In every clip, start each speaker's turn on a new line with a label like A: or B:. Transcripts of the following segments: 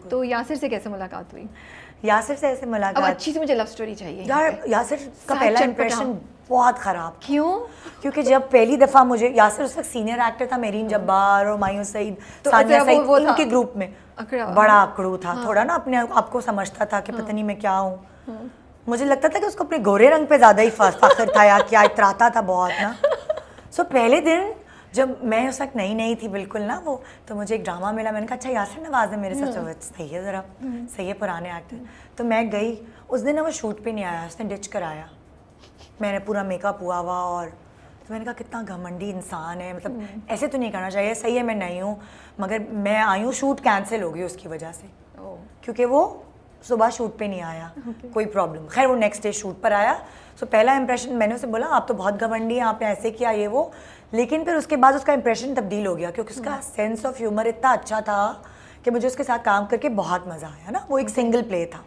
A: बिल्कुल।
B: तो यासिर से कैसे मुलाकात हुई?
A: यासिर से ऐसे
B: अब
A: मुलाकात,
B: अच्छी सी मुझे लव स्टोरी चाहिए
A: यार यासिर का
B: साथ
A: पहला
B: चटपटा।
A: इंप्रेशन बहुत ख़राब।
B: क्यों?
A: क्योंकि जब पहली दफ़ा मुझे, यासिर उस वक्त सीनियर एक्टर था मेरीन जब्बार और मायूस सईद,
B: तो
A: सानिया
B: अच्छा, वो
A: सईद,
B: था।
A: इनके ग्रुप में
B: अकड़ा।
A: बड़ा अकड़ू था थोड़ा ना, अपने आप को समझता था कि पता नहीं मैं क्या हूँ। मुझे लगता था कि उसको अपने गोरे रंग पे ज़्यादा ही फख्र था या क्या, इतराता था बहुत ना। सो पहले दिन जब मैं उस वक्त नई नई थी बिल्कुल ना वो, तो मुझे एक ड्रामा मिला, मैंने कहा अच्छा यासिर नवाज़ है मेरे साथ, सही है ज़रा, सही है पुराने एक्टर। तो मैं गई उस दिन ना, वो शूट पे नहीं आया, उसने डिच कराया, मैंने पूरा मेकअप हुआ हुआ, और तो मैंने कहा कितना घमंडी इंसान है, मतलब ऐसे तो नहीं करना चाहिए, सही है मैं नहीं हूँ मगर मैं आई हूँ, शूट कैंसिल हो गई उसकी वजह से, क्योंकि वो सुबह शूट पे नहीं आया, कोई प्रॉब्लम, खैर वो नेक्स्ट डे शूट पर आया। सो पहला इंप्रेशन मैंने उसे बोला आप तो बहुत घमंडी हैं, आपने ऐसे किया ये वो, लेकिन फिर उसके बाद उसका इंप्रेशन तब्दील हो गया, क्योंकि उसका सेंस ऑफ ह्यूमर इतना अच्छा था कि मुझे उसके साथ काम करके बहुत मज़ा आया ना। वो एक सिंगल प्ले था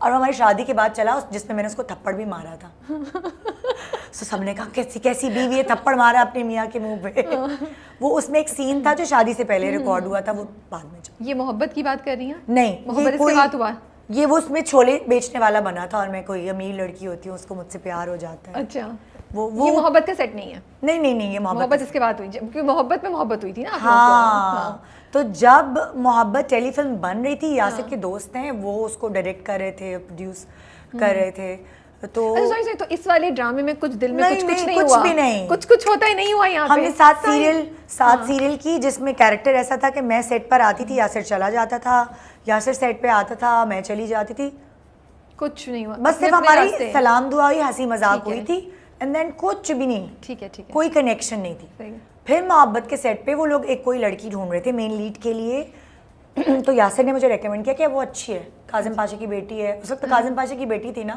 A: और हमारी शादी के बाद चला, जिसमें मैंने उसको थप्पड़ भी मारा था। तो सबने कहा कैसी कैसी बीवी है, थप्पड़ मारा अपने मियाँ के मुंह पे। वो उसमें एक सीन था जो शादी से पहले रिकॉर्ड हुआ था, वो बाद में चला।
B: ये मोहब्बत की बात कर रही हैं?
A: नहीं,
B: मोहब्बत इसके बाद हुआ?
A: ये वो उसमें छोले बेचने वाला बना था और मैं कोई अमीर लड़की होती हूँ, उसको मुझसे प्यार हो जाता है।
B: अच्छा,
A: वो
B: ये मोहब्बत का सेट नहीं है?
A: नहीं, ये
B: मोहब्बत इसके बाद हुई, क्योंकि मोहब्बत में मोहब्बत हुई थी ना आप लोगों
A: हाँ,
B: को।
A: तो जब मोहब्बत टेलीफिल्म बन रही थी, यासिर के दोस्त हैं वो उसको डायरेक्ट कर रहे थे, प्रोड्यूस कर रहे थे, तो
B: सॉरी, तो इस वाले ड्रामे में कुछ दिल में
A: नहीं,
B: कुछ नहीं
A: कुछ
B: हुआ?
A: भी नहीं,
B: कुछ होता ही नहीं हुआ यहाँ पे।
A: हमने 7 सीरियल की, जिसमें कैरेक्टर ऐसा था कि मैं सेट पर आती थी, यासिर चला जाता था, यासिर सेट पे आता था, मैं चली जाती थी,
B: कुछ नहीं हुआ,
A: बस सिर्फ हमारी सलाम दुआ हुई, हंसी मजाक हुई थी, एंड देन कुछ भी नहीं।
B: ठीक है,
A: कोई कनेक्शन नहीं थी। फिर मोहब्बत के सेट पे वो लोग एक कोई लड़की ढूंढ रहे थे मेन लीड के लिए, तो यासिर ने मुझे रेकमेंड किया कि वो अच्छी है, काजिम पाशा की बेटी है, उस वक्त काजिम पाशा की बेटी थी ना,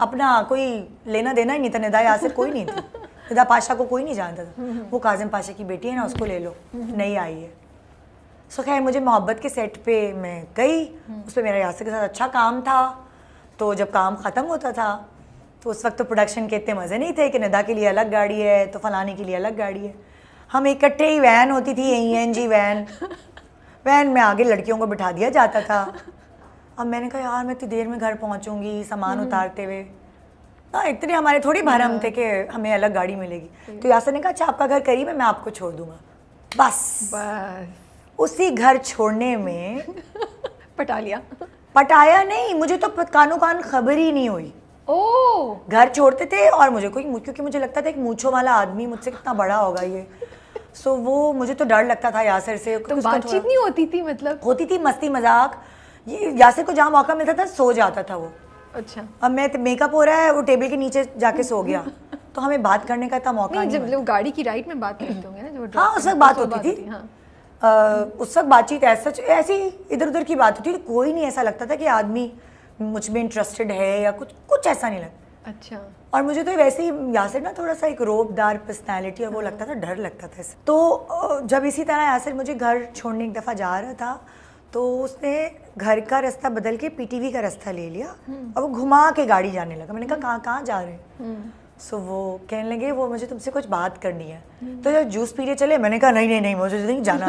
A: अपना कोई लेना देना ही नहीं था, निदा यासिर कोई नहीं थी, निदा पाशा को कोई नहीं जानता था, वो काजिम पाशा की बेटी है ना, उसको ले लो, नई आई है। सो खैर मुझे मोहब्बत के सेट पे मैं गई, उस पर मेरा यासिर के साथ अच्छा काम था, तो जब काम ख़त्म होता था तो उस वक्त तो प्रोडक्शन के इतने मज़े नहीं थे कि निदा के लिए अलग गाड़ी है तो फलाने के लिए अलग गाड़ी है, हम इकट्ठे ही वैन होती थी, ENG वैन में आगे लड़कियों को बिठा दिया जाता था। अब मैंने कहा यार मैं इतनी देर में घर पहुंचूंगी सामान उतारते हुए, इतने हमारे थोड़ी भरम थे कि हमें अलग गाड़ी मिलेगी। तो यासिर ने कहा अच्छा आपका घर करीब है, मैं आपको छोड़ दूंगा। बस उसी घर छोड़ने में पटाया नहीं, मुझे तो कानों कान खबर ही नहीं हुई। घर छोड़ते थे और मुझे क्योंकि मुझे लगता था एक मूंछों वाला आदमी मुझसे कितना बड़ा होगा ये, सो वो मुझे तो डर लगता था यासिर से।
B: तो बातचीत नहीं होती थी? मतलब
A: होती थी, मस्ती मजाक, ये यासिर को जहाँ मौका मिलता था सो जाता था वो।
B: अच्छा,
A: अब मैं मेकअप हो रहा है, वो टेबल के नीचे जाके सो गया, तो हमें बात करने का इतना मौका नहीं।
B: जब लोग गाड़ी की राइड में बात करते होंगे ना,
A: हाँ उस वक्त बात होती थी, उस वक्त बातचीत ऐसी इधर उधर की बात होती थी, कोई नहीं ऐसा लगता था कि आदमी मुझ में इंटरेस्टेड है या कुछ ऐसा नहीं लगता।
B: अच्छा,
A: और मुझे तो वैसे ही यासिर ना थोड़ा सा एक रोबदार पर्सनैलिटी, और वो लगता था, डर लगता था इससे। तो जब इसी तरह यासिर मुझे घर छोड़ने एक दफ़ा जा रहा था, तो उसने घर का रास्ता बदल के PTV का रास्ता ले लिया और वो घुमा के गाड़ी जाने लगा। मैंने कहा कहाँ जा रहे हैं? सो वो कहने लगे वो मुझे तुमसे कुछ बात करनी है, तो जब जूस पीने चले, मैंने कहा नहीं मुझे नहीं जाना।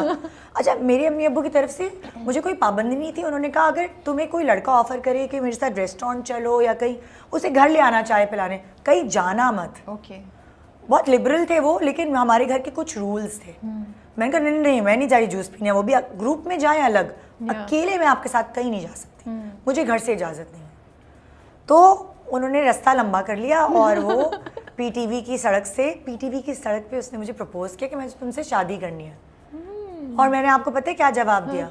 A: अच्छा, मेरे अम्मी अब्बू की तरफ से मुझे कोई पाबंदी नहीं थी, उन्होंने कहा अगर तुम्हें कोई लड़का ऑफर करे कि मेरे साथ रेस्टोरेंट चलो या कहीं उसे घर ले आना चाय पिलाने, कहीं जाना मत। बहुत लिबरल थे वो, लेकिन हमारे घर के कुछ रूल्स थे। मैंने कहा नहीं मैं नहीं जा रही जूस पीने, वो भी ग्रुप में जाए अलग, अकेले मैं आपके साथ कहीं नहीं जा सकती, मुझे घर से इजाज़त नहीं है। तो उन्होंने रास्ता लंबा कर लिया और वो PTV की सड़क पे उसने मुझे प्रपोज किया कि मुझे तुमसे शादी करनी है। और मैंने आपको पता है क्या जवाब दिया?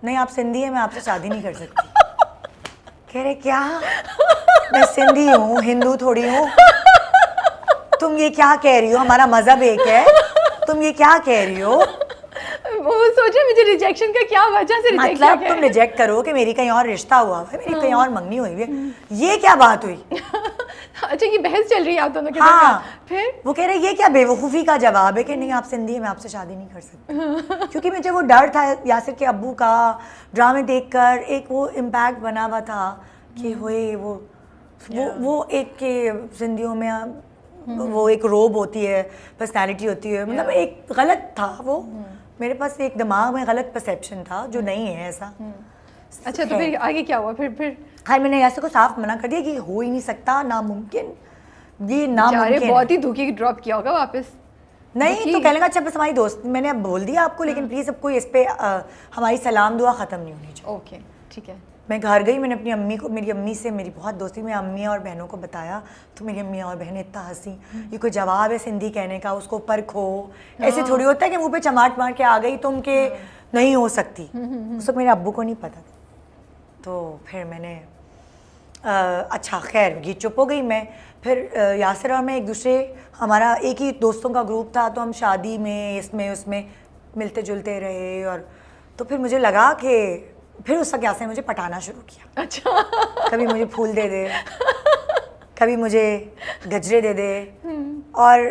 A: नहीं आप सिंधी है, मैं आपसे शादी नहीं कर सकती। कह रहे क्या? मैं सिंधी हूँ, हिंदू थोड़ी हूँ, तुम ये क्या कह रही हो? हमारा मजहब एक है, तुम ये क्या कह रही हो?
B: वो सोचा मुझे रिजेक्शन का क्या वजह से रिजेक्ट किया?
A: मतलब तुम रिजेक्ट करो कि मेरी कहीं और रिश्ता हुआ है, मेरी कहीं और मंगनी हुई है, ये क्या बात हुई?
B: अच्छा, ये बहस चल रही है आप दोनों के
A: हाँ,
B: फिर
A: वो कह रहे ये क्या बेवकूफ़ी का जवाब है कि नहीं आप सिंधी है, मैं आपसे शादी नहीं कर सकती। क्योंकि मुझे वो डर था यासिर के अब्बू का, ड्रामे देखकर एक वो इम्पैक्ट बना हुआ था कि होए वो एक के सिंधियों में वो एक रोब होती है, पर्सनैलिटी होती है, मतलब एक गलत था वो। मेरे पास एक दिमाग में गलत परसेप्शन था जो नहीं है ऐसा।
B: अच्छा, तो फिर आगे क्या हुआ? फिर
A: हाँ, मैंने यासिर को साफ मना कर दिया कि हो ही नहीं सकता, नामुमकिन, ये नामुमकिन।
B: बहुत ही दुखी ड्रॉप किया होगा वापस।
A: नहीं तो कहने का अच्छा बस हमारी दोस्त, मैंने अब बोल दिया आपको, लेकिन प्लीज़ अब कोई इस पे हमारी सलाम दुआ ख़त्म नहीं होनी चाहिए।
B: ओके, ठीक है।
A: मैं घर गई, मैंने अपनी अम्मी को, मेरी अम्मी से मेरी बहुत दोस्ती, मैं अम्मी और बहनों को बताया, तो मेरी अम्मी और बहनें इतना हंसी, ये कोई जवाब है सिंधी कहने का, उसको परखो, ऐसे थोड़ी होता है कि मुंह पे चमाट मार के आ गई तुम के नहीं हो सकती। उस वक्त मेरे अब्बू को नहीं पता था, तो फिर मैंने अच्छा खैर ये चुप हो गई मैं। फिर यासिर और मैं एक दूसरे, हमारा एक ही दोस्तों का ग्रुप था, तो हम शादी में इसमें उसमें मिलते जुलते रहे, और तो फिर मुझे लगा कि फिर उस वक्त यासिर ने मुझे पटाना शुरू किया।
B: अच्छा।
A: कभी मुझे फूल दे दे, कभी मुझे गजरे दे दे, और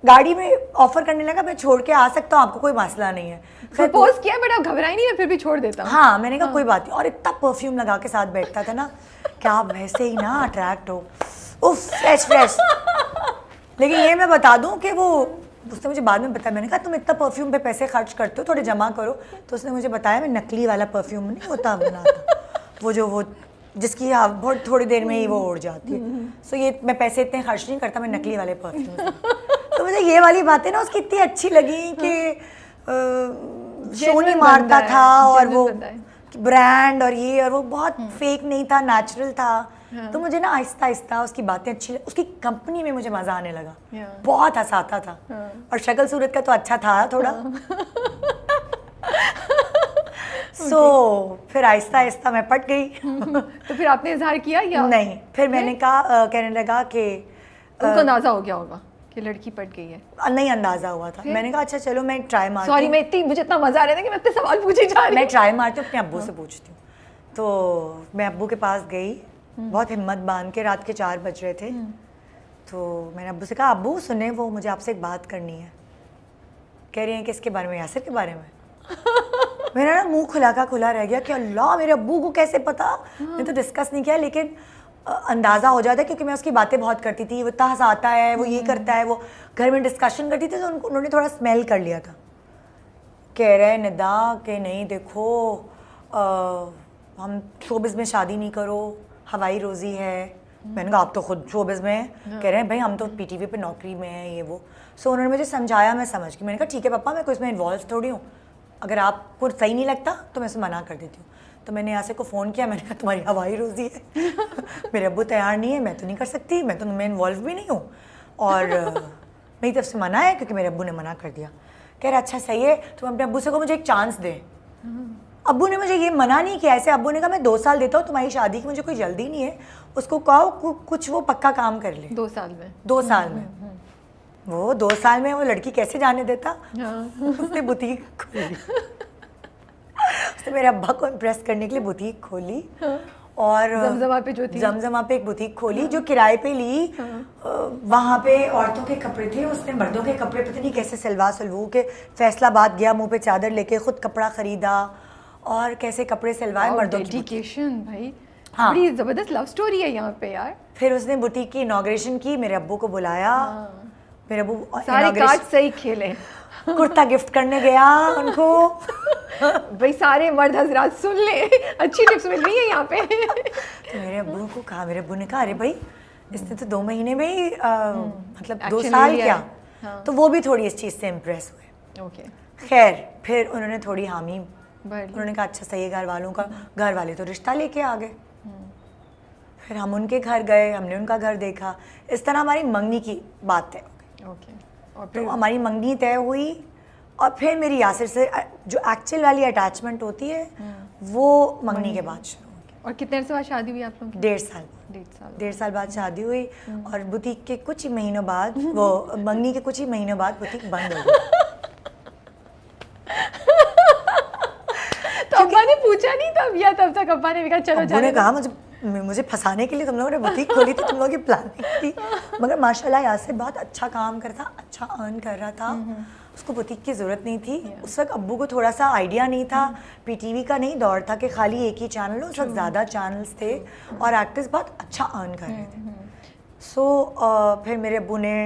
A: गाड़ी में ऑफर करने लगा मैं छोड़ के आ सकता हूँ, आपको कोई मसला नहीं है।
B: प्रपोज किया बट आप घबराई नहीं है, फिर भी छोड़ देता हूँ।
A: हाँ, मैंने कहा कोई बात नहीं, और इतना परफ्यूम लगा के साथ बैठता था ना कि आप वैसे ही ना अट्रैक्ट हो, उफ फ्रेश। लेकिन ये मैं बता दूं कि वो, उसने मुझे बाद में बताया, मैंने कहा तुम इतना परफ्यूम पे पैसे खर्च करते हो, थोड़े जमा करो, तो उसने मुझे बताया मैं नकली वाला परफ्यूम नहीं होता बनाता, वो जिसकी बहुत थोड़ी देर में ही वो उड़ जाती है। सो ये मैं पैसे इतने खर्च नहीं करता, मैं नकली वाले परफ्यूम से। तो मुझे ये वाली बातें ना उसकी इतनी अच्छी लगी कि शो नहीं मारता था, और वो ब्रांड और ये, और वो बहुत फेक नहीं था, नेचुरल था। तो मुझे ना आहिस्ता आहिस्ता उसकी बातें अच्छी लगी, उसकी कंपनी में मुझे मजा आने लगा, बहुत हंसाता था, और शक्ल सूरत का तो अच्छा था थोड़ा। सो फिर आहिस्ता आहिस्ता मैं पट गई।
B: तो फिर आपने इजहार किया या
A: नहीं? फिर मैंने कहा, कहने लगा कि
B: उनको अंदाजा हो गया होगा कि लड़की पट गई है।
A: नहीं अंदाजा हुआ था। मैंने कहा अच्छा चलो मैं ट्राई मारती हूँ।
B: सॉरी, मुझे इतना मजा आ रहा था कि मैं इतने सवाल पूछे जा रही हूँ।
A: मैं ट्राई मारती हूँ, अपने अब्बू से पूछती हूँ। तो मैं अब्बू के पास गई, बहुत हिम्मत बांध के, रात के 4 बज रहे थे। तो मैंने अब्बू से कहा अब्बू सुने, वो मुझे आपसे एक बात करनी है। कह रही हैं कि इसके बारे में, यासिर के बारे में। मेरा ना मुंह खुला का खुला रह गया कि अल्लाह मेरे अब्बू को कैसे पता। मैंने तो डिस्कस नहीं किया, लेकिन अंदाज़ा हो जाता है क्योंकि मैं उसकी बातें बहुत करती थी, वो इतना हंसाता है, वो ये करता है, वो घर में डिस्कशन करती थी, तो उन्होंने थोड़ा स्मेल कर लिया था। कह रहे निदा कि नहीं देखो हम शोबिज़ में शादी नहीं करो, हवाई रोज़ी है। मैंने कहा आप तो खुद शोबिज़ में हैं। कह रहे हैं भाई हम तो पीटीवी पे नौकरी में हैं, ये वो। सो उन्होंने मुझे समझाया, मैं समझ गई। मैंने कहा ठीक है पापा, मैं कोई इसमें इन्वॉल्व थोड़ी हूँ, अगर आपको सही नहीं लगता तो मैं इसे मना कर देती हूँ। तो मैंने यासिर को फ़ोन किया, मैंने कहा तुम्हारी हवाई रोज़ी है। मेरे अब्बू तैयार नहीं है, मैं तो नहीं कर सकती, मैं तो मैं इन्वॉल्व भी नहीं हूँ, और मेरी तरफ से मना है क्योंकि मेरे अब्बू ने मना कर दिया। कह रहा अच्छा सही है, तुम अपने अब्बू से को मुझे एक चांस दें। अब्बू ने मुझे ये मना नहीं किया ऐसे। अब्बू ने कहा मैं 2 साल देता हूँ तुम्हारी शादी की, मुझे कोई जल्दी नहीं है, उसको कहो कुछ वो पक्का काम कर ले।
B: 2 साल में?
A: 2 साल में। वो 2 साल में वो लड़की कैसे जाने देता। उसने बुटीक खोली। उसने मेरे अब्बा को इम्प्रेस करने के लिए बुटीक खोली, और
B: जमजमा पे जो थी,
A: जमजमा पे एक बुटीक खोली जो किराए पे ली। वहाँ पे औरतों के कपड़े थे, उसने मर्दों के कपड़े पता नहीं कैसे सिलवा सलवू के फैसलाबाद गया, मुंह पे चादर लेके खुद कपड़ा खरीदा, और कैसे कपड़े सिलवाए मर्दों की।
B: डेडिकेशन भाई।
A: हाँ,
B: बड़ी जबरदस्त लव स्टोरी है यहाँ पे यार।
A: फिर उसने बुटीक की इनॉग्रेशन की, मेरे अब्बू को बुलाया। मेरे अब्बू
B: सारे कार्ड सही खेले।
A: कुर्ता गिफ्ट करने गया उनको।
B: भाई सारे मर्द हजरात सुन ले, अच्छी टिप्स मिल रही है यहाँ पे।
A: तो मेरे अब्बू को कहा, मेरे अब्बू ने कहा अरे भाई इसने तो 2 महीने में ही मतलब 2 साल किया। तो वो भी थोड़ी इस चीज़ से इम्प्रेस हुए। खैर फिर उन्होंने थोड़ी हामी, उन्होंने कहा अच्छा सही है, घर वालों का, घर वाले तो रिश्ता लेके आ गए। फिर हम उनके घर गए, हमने उनका घर देखा, इस तरह हमारी मंगनी की बात तय हो गई। और फिर हमारी मंगनी तय हुई, और फिर मेरी यासिर से जो एक्चुअल वाली अटैचमेंट होती है वो मंगनी के बाद शुरू होगी।
B: और कितने अर्से बाद शादी हुई आप लोगों की?
A: 1.5 साल बाद शादी हुई, और बुटीक के कुछ ही महीनों बाद, वो मंगनी के कुछ ही महीनों बाद बुटीक बंद हो गई।
B: तो अब्बा ने पूछा नहीं तब, या तब तक अब्बा ने कहा चलो
A: अब्बू ने कहा मुझे फंसाने के लिए तुम लोगों ने बुटीक खोली थी, तुम लोगों की प्लानिंग थी। मगर माशाल्लाह यासिर बहुत अच्छा काम करता, अच्छा अर्न कर रहा था, उसको बुटीक की ज़रूरत नहीं थी। उस वक्त अब्बू को थोड़ा सा आइडिया नहीं था, पीटीवी का नहीं दौर था कि खाली एक ही चैनल हो, उस वक्त ज़्यादा चैनल्स थे और एक्टर्स बहुत अच्छा अर्न कर रहे थे। सो फिर मेरे अब्बू ने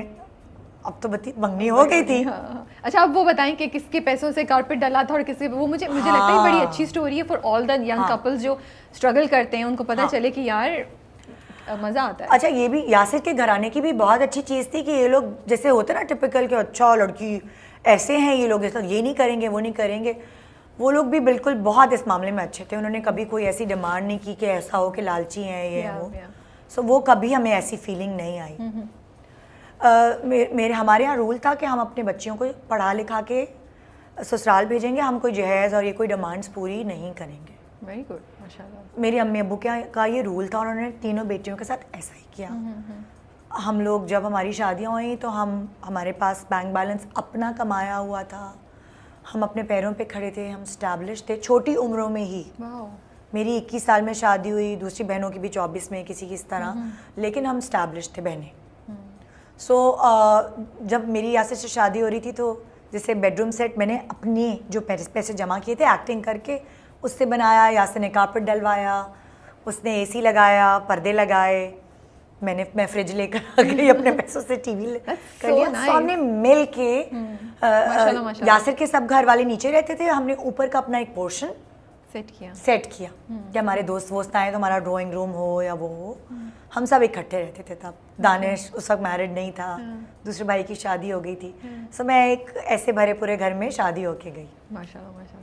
A: अब तो बत्ती मंगनी हो गई थी।
B: हाँ। अच्छा, अब वो बताएं कि किसके पैसों से कारपेट डला था और किसके, वो मुझे लगता है बड़ी अच्छी स्टोरी है for all the young couples जो स्ट्रगल करते हैं, उनको पता चले कि यार मज़ा आता है।
A: अच्छा, ये भी यासिर के घराने की भी बहुत अच्छी चीज़ थी कि ये लोग जैसे होते ना टिपिकल के, अच्छा लड़की ऐसे हैं ये लोग, जैसा ये नहीं करेंगे वो नहीं करेंगे, वो लोग भी बिल्कुल बहुत इस मामले में अच्छे थे। उन्होंने कभी कोई ऐसी डिमांड नहीं की कि ऐसा हो कि लालची हैं ये वो। सो वो कभी हमें ऐसी फीलिंग नहीं आई। मेरे हमारे यहाँ रूल था कि हम अपने बच्चियों को पढ़ा लिखा के ससुराल भेजेंगे, हम कोई जहेज़ और ये कोई डिमांड्स पूरी नहीं करेंगे।
B: वेरी गुड, माशाल्लाह।
A: मेरे अम्मी अब्बू का ये रूल था और उन्होंने तीनों बेटियों के साथ ऐसा ही किया। हम लोग जब हमारी शादियाँ हुई तो हमारे पास बैंक बैलेंस अपना कमाया हुआ था, हम अपने पैरों पे खड़े थे, हम स्टैब्लिश थे छोटी उम्रों में ही। मेरी 21 साल में शादी हुई, दूसरी बहनों की भी 24 में, किसी की इस तरह, लेकिन हम स्टैब्लिश थे बहनें। सो जब मेरी यासिर से शादी हो रही थी तो जैसे बेडरूम सेट मैंने अपनी जो पैसे जमा किए थे एक्टिंग करके उससे बनाया, यासिर ने कारपेट डलवाया, उसने एसी लगाया, पर्दे लगाए, मैं फ्रिज लेकर आ गई अपने पैसों से, टीवी कर लिया। सो हमने मिल के यासिर के सब घर वाले नीचे रहते थे, हमने ऊपर का अपना एक पोर्शन सेट किया कि हमारे दोस्त वोस्त आए तो हमारा ड्राइंग रूम हो या वो हो, हम सब इकट्ठे रहते थे। तब दानिश उस वक्त मैरिड नहीं था, दूसरे भाई की शादी हो गई थी। सो मैं एक ऐसे भरे पूरे घर में शादी होके गई।
B: माशाल्लाह माशाल्लाह।